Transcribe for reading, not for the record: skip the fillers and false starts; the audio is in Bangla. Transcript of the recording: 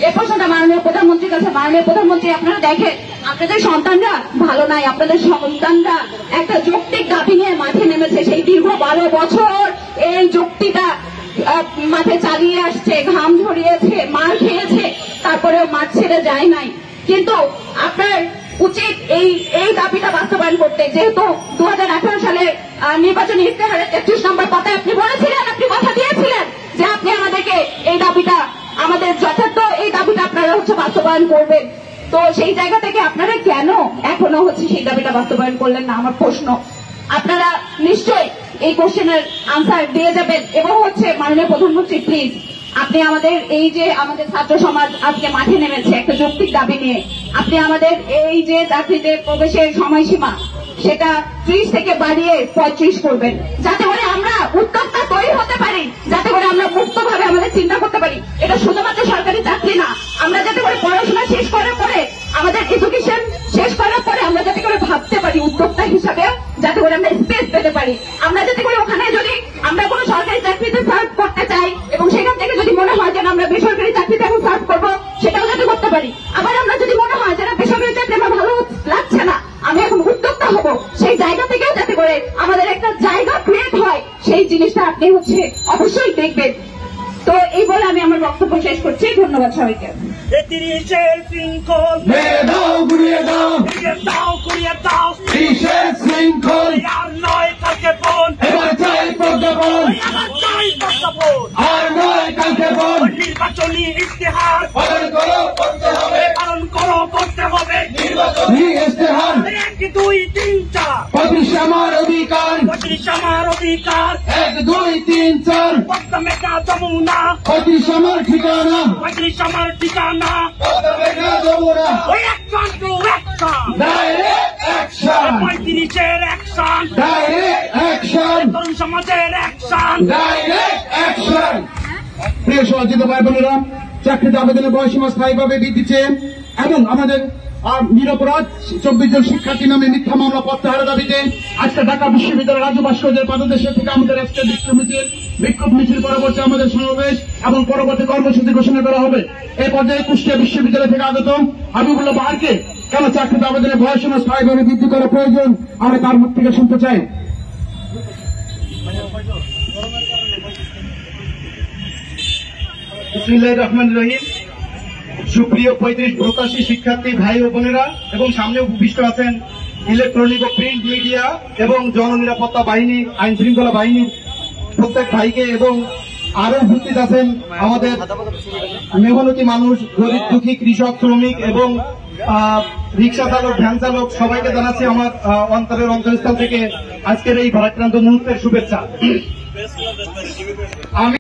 এ প্রশ্নটা মাননীয় প্রধানমন্ত্রীর কাছে। মাননীয় প্রধানমন্ত্রী, আপনারা দেখেন আপনাদের সন্তানরা ভালো নাই, আপনাদের সন্তানরা একটা যৌক্তিক দাবি নিয়ে মাঠে নেমেছে। সেই দীর্ঘ 12 বছর এই যুক্তিটা মাঠে চালিয়ে আসছে, ঘাম ঝরিয়েছে, মার খেয়েছে, তারপরেও মাঠ ছেড়ে যায় নাই। কিন্তু আপনার উচিত এই দাবিটা বাস্তবায়ন করতে। যেহেতু 2018 সালে নির্বাচনী ইশতেহারের 33 নম্বর পাতায় আপনি বলেছিলেন, আপনি কথা দিয়েছিলেন যে আপনি আমাদেরকে এই দাবিটা, আমাদের যথার্থ এই দাবিটা আপনারা বাস্তবায়ন করবেন। তো সেই জায়গা থেকে আপনারা কেন এখনো সেই দাবিটা বাস্তবায়ন করলেন না? আমার প্রশ্ন। আপনারা নিশ্চয়ই এই কোশ্চেনের আনসার দিয়ে যাবেন। এবং মাননীয় প্রধানমন্ত্রী, প্লিজ আপনি আমাদের এই যে আমাদের ছাত্র সমাজ আজকে মাঠে নেমেছে একটা যৌক্তিক দাবি নিয়ে, আপনি আমাদের এই যে চাকরিতে প্রবেশের সময়সীমা সেটা 30 থেকে বাড়িয়ে 35 করবেন, যাতে করে আমরা উদ্যোক্তা তৈরি হতে পারি, যাতে করে আমরা মুক্তভাবে আমাদের চিন্তা করতে পারি। এটা শুধুমাত্র সরকারি চাকরি না, আমরা যাতে করে পড়াশোনা শেষ করার পরে, আমাদের এডুকেশন শেষ করার পরে আমরা যাতে করে ভাবতে পারি উদ্যোক্তা হিসাবে, যাতে করে আমরা স্পেস পেতে পারি। আমরা যাতে করে ওখানে যদি আমরা কোনো সরকারি চাকরিতে সার্ভ করতে চাই এবং সেখান থেকে যদি মনে হয় যেন আমরা বেসরকারি চাকরিতে এখন সার্ভ করবো, সেটাও যাতে করতে পারি। আবার আমরা যদি মনে হয় যেন বেসরকারি চাকরি আমার ভালো লাগছে না, আমি এখন উদ্যোক্তা হব, সেই জায়গা থেকেও যাতে করে আমাদের একটা জায়গা ক্রিয়েট হয়, সেই জিনিসটা আপনি অবশ্যই দেখবেন। তো এই বলে আমি আমার বক্তব্য শেষ করছি। ধন্যবাদ সবাইকে। নির্বাচনী ইশতেহার পালন করতে হবে। নির্বাচনী ইশতেহার 1, 2, 3, 4 25 আমার অধিকার, 25 আমার অধিকার, 1, 2, 3, 4 পদ্মা মেঘনা যমুনা, 25 আমার ঠিকানা, 25 আমার ঠিকানা, পদ্মা মেঘনা যমুনা। ওই action to action, direct action, 35 এর অ্যাকশন, ডাইরেক্ট অ্যাকশন, তরুণ সমাজের অ্যাকশন, ডাইরেক্ট অ্যাকশন। প্রিয় সহযোগিতা ভাই বোনেরা, চাকরিতে আবেদনের বয়সীমা স্থায়ীভাবে বৃদ্ধি চেয়ে এবং আমাদের নিরপরাধ 24 জন শিক্ষার্থী নামে মিথ্যা মামলা প্রত্যাহারের দাবিতে আজকে ঢাকা বিশ্ববিদ্যালয়ের রাজু ভাস্কর্যের পাদদেশে থেকে আমাদের আজকে বিক্ষোভ মিছিল পরবর্তী আমাদের সমাবেশ এবং পরবর্তী কর্মসূচি ঘোষণা করা হবে। এই পর্যায়ে কুষ্টিয়া বিশ্ববিদ্যালয় থেকে আগত হাবিবুল্লাহ বাহারকে কেন চাকরিতে আবেদনের বয়সীমা স্থায়ীভাবে বৃদ্ধি করা প্রয়োজন, আমরা তার মুখ থেকে শুনতে চাই। বিসমিল্লাহির রহমানির রহিম। সুপ্রিয় 35 প্রত্যাশী শিক্ষার্থী ভাই ও বোনেরা এবং সামনে উপবিষ্ট আছেন ইলেকট্রনিক ও প্রিন্ট মিডিয়া এবং জননিরাপত্তা বাহিনী, আইন শৃঙ্খলা বাহিনীর প্রত্যেক ভাইকে এবং আরো উপস্থিত আছেন আমাদের মেহনতি মানুষ, গরিব দুঃখী, কৃষক, শ্রমিক এবং রিক্সা চালক, ভ্যান চালক, সবাইকে জানাচ্ছি আমার অন্তরের অন্তঃস্থল থেকে আজকের এই ভারাক্রান্ত মুহূর্তের শুভেচ্ছা। আমি